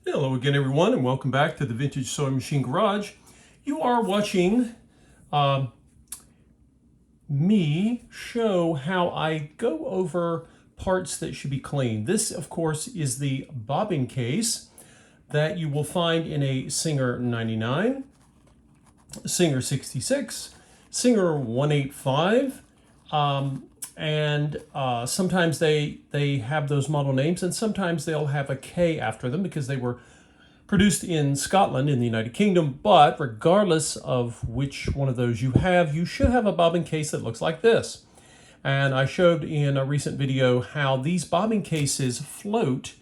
Hello again, everyone, and welcome back to the Vintage Sewing Machine Garage. You are watching me show how I go over parts that should be cleaned. This, of course, is the bobbin case that you will find in a Singer 99, Singer 66, Singer 185, and sometimes they have those model names, and sometimes they'll have a K after them because they were produced in Scotland in the United Kingdom. But regardless of which one of those you have, you should have a bobbin case that looks like this. And I showed in a recent video how these bobbin cases float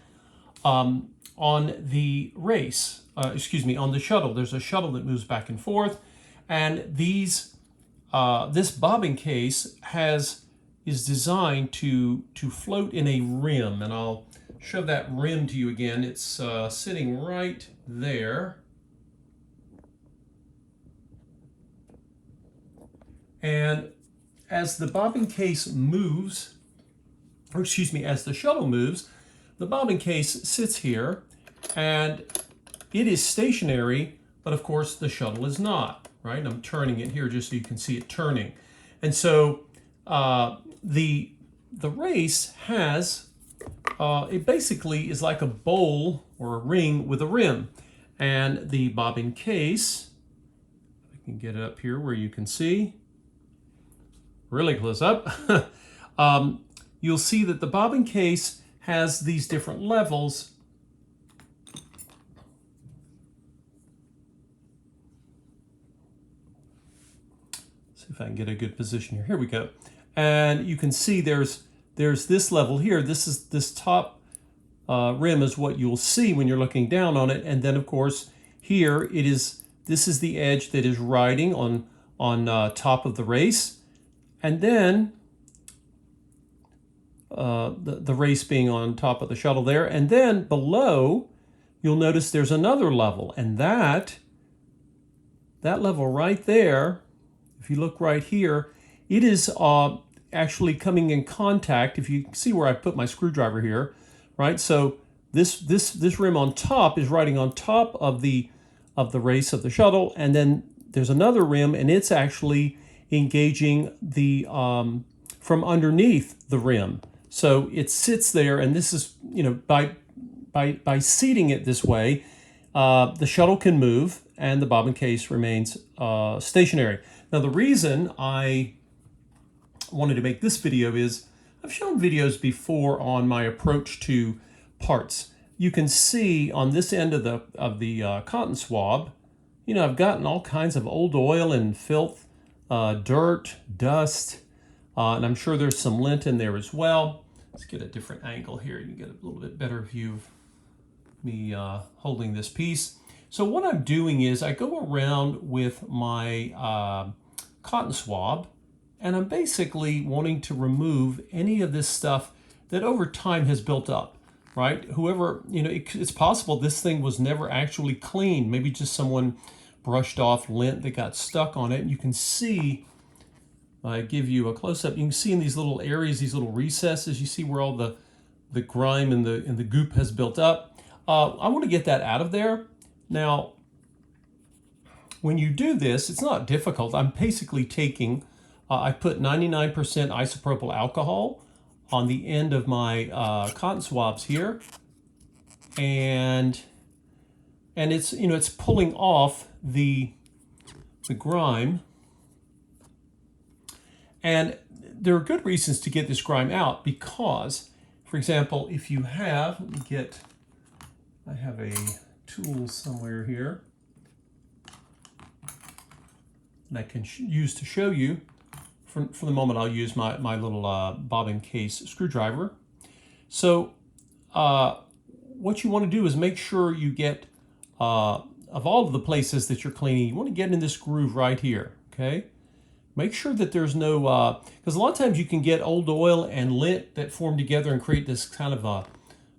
on the race, on the shuttle. There's a shuttle that moves back and forth, and this bobbin case is designed to float in a rim, and I'll show that rim to you again. It's sitting right there. And as the bobbin case moves, as the shuttle moves, the bobbin case sits here, and it is stationary, but of course the shuttle is not, right? And I'm turning it here just so you can see it turning. And so the race has it basically is like a bowl or a ring with a rim, and the bobbin case, I can get it up here where you can see really close up. You'll see that the bobbin case has these different levels. See if I can get a good position here. Here we go. And you can see there's this level here. This top rim is what you'll see when you're looking down on it. And then of course here this is the edge that is riding on top of the race. And then the race being on top of the shuttle there. And then below, you'll notice there's another level. And that level right there, if you look right here, it is actually coming in contact. If you see where I put my screwdriver here, right? So this rim on top is riding on top of the race of the shuttle, and then there's another rim, and it's actually engaging the from underneath the rim. So it sits there, and this is, you know, by seating it this way, the shuttle can move and the bobbin case remains stationary. Now the reason I wanted to make this video is I've shown videos before on my approach to parts. You can see on this end of the cotton swab, you know, I've gotten all kinds of old oil and filth, dirt, dust, and I'm sure there's some lint in there as well. Let's get a different angle here. You can get a little bit better view of me holding this piece. So what I'm doing is I go around with my cotton swab, and I'm basically wanting to remove any of this stuff that over time has built up, right? Whoever, you know, it's possible this thing was never actually cleaned. Maybe just someone brushed off lint that got stuck on it. And you can see, I give you a close-up, you can see in these little areas, these little recesses, you see where all the grime and the goop has built up. I want to get that out of there. Now, when you do this, it's not difficult. I'm basically taking, I put 99% isopropyl alcohol on the end of my cotton swabs here, and it's, you know, it's pulling off the grime. And there are good reasons to get this grime out because, for example, if you have, let me get, I have a tool somewhere here that I can use to show you. For the moment, I'll use my little bobbin case screwdriver. So what you want to do is make sure you get, of all of the places that you're cleaning, you want to get in this groove right here, okay? Make sure that there's no, because a lot of times you can get old oil and lint that form together and create this kind of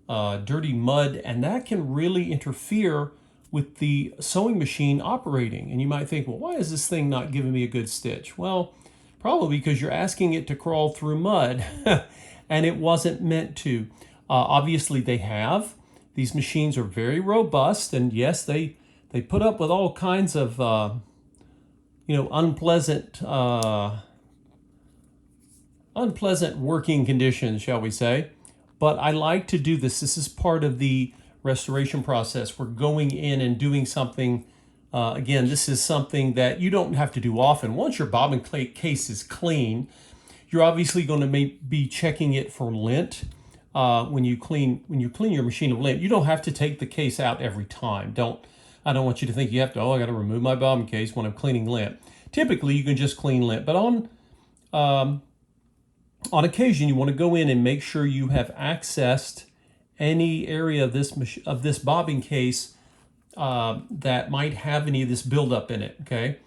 a dirty mud, and that can really interfere with the sewing machine operating. And you might think, well, why is this thing not giving me a good stitch? Well, probably because you're asking it to crawl through mud and it wasn't meant to. Obviously they have, These machines are very robust, and yes, they put up with all kinds of unpleasant working conditions, shall we say. But I like to do this. This is part of the restoration process. We're going in and doing something. Again, this is something that you don't have to do often. Once your bobbin case is clean, you're obviously going to be checking it for lint. When you clean your machine of lint, you don't have to take the case out every time. I don't want you to think you have to, I got to remove my bobbin case when I'm cleaning lint. Typically, you can just clean lint, but on occasion, you want to go in and make sure you have accessed any area of this bobbin case that might have any of this buildup in it, okay?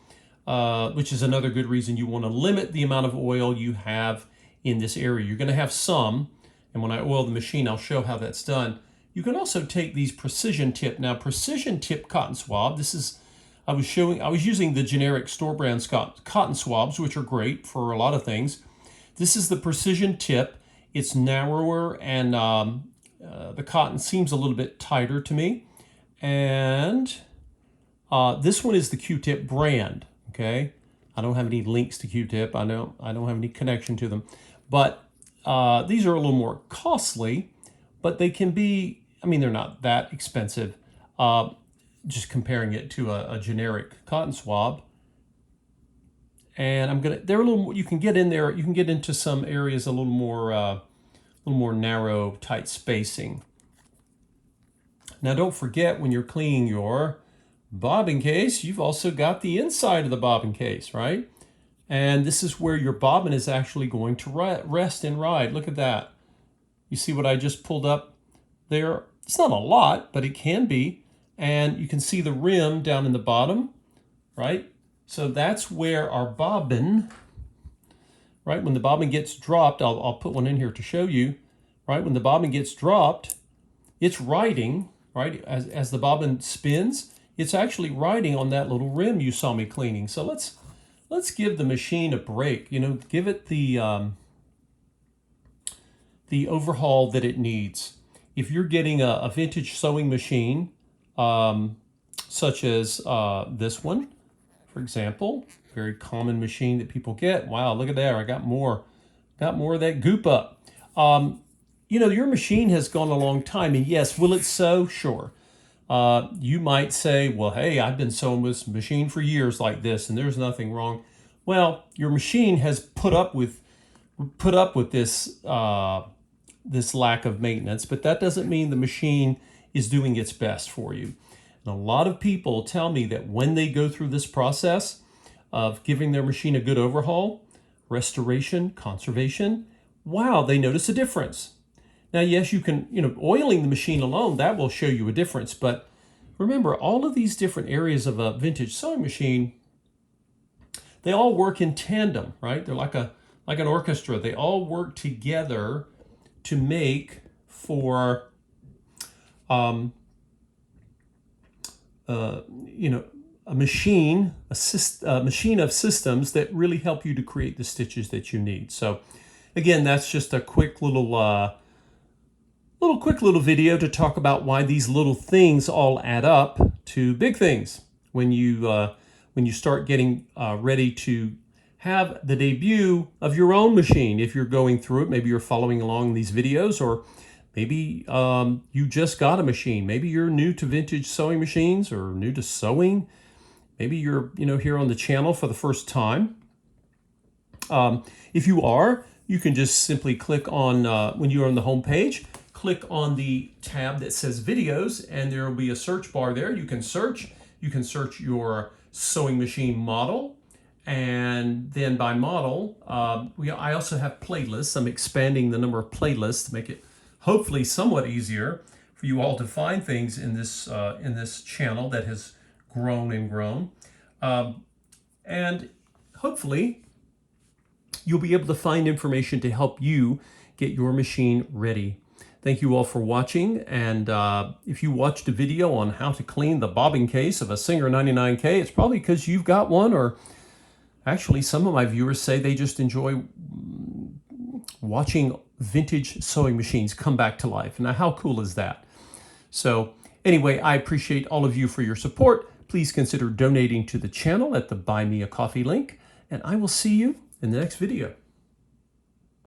Which is another good reason you want to limit the amount of oil you have in this area. You're going to have some, and when I oil the machine, I'll show how that's done. You can also take these precision tip. Now, precision tip cotton swab, I was using the generic store brand cotton swabs, which are great for a lot of things. This is the precision tip. It's narrower, and the cotton seems a little bit tighter to me. And this one is the Q-tip brand, okay? I don't have any links to Q-tip. I don't have any connection to them. But these are a little more costly, but they can be, they're not that expensive. Just comparing it to a generic cotton swab. And they're a little, you can get in there, you can get into some areas a little more narrow, tight spacing. Now don't forget, when you're cleaning your bobbin case, you've also got the inside of the bobbin case, right? And this is where your bobbin is actually going to rest and ride. Look at that. You see what I just pulled up there? It's not a lot, but it can be. And you can see the rim down in the bottom, right? So that's where our bobbin, right, when the bobbin gets dropped, I'll put one in here to show you, right? When the bobbin gets dropped, it's riding, right? As the bobbin spins, it's actually riding on that little rim you saw me cleaning. So let's give the machine a break, give it the overhaul that it needs. If you're getting a vintage sewing machine, such as this one, for example, very common machine that people get. Wow, look at there, I got more of that goop up. Your machine has gone a long time, and yes, will it sew? Sure. You might say, well, hey, I've been sewing this machine for years like this, and there's nothing wrong. Well, your machine has put up with this this lack of maintenance, but that doesn't mean the machine is doing its best for you. And a lot of people tell me that when they go through this process of giving their machine a good overhaul, restoration, conservation, wow, they notice a difference. Now, yes, you can, oiling the machine alone, that will show you a difference. But remember, all of these different areas of a vintage sewing machine, they all work in tandem, right? They're like an orchestra. They all work together to make for a machine of systems that really help you to create the stitches that you need. So again, that's just a quick little video to talk about why these little things all add up to big things when you start getting ready to have the debut of your own machine. If you're going through it, maybe you're following along these videos, or maybe you just got a machine. Maybe you're new to vintage sewing machines or new to sewing. Maybe you're here on the channel for the first time. If you are, you can just simply click on, when you're on the home page, click on the tab that says videos, and there will be a search bar there. You can search your sewing machine model, and then by model, I also have playlists. I'm expanding the number of playlists to make it hopefully somewhat easier for you all to find things in this channel that has grown and grown. And hopefully you'll be able to find information to help you get your machine ready. Thank you all for watching. And if you watched a video on how to clean the bobbin case of a Singer 99K, it's probably because you've got one, or actually some of my viewers say they just enjoy watching vintage sewing machines come back to life. Now, how cool is that? So anyway, I appreciate all of you for your support. Please consider donating to the channel at the Buy Me a Coffee link, and I will see you in the next video.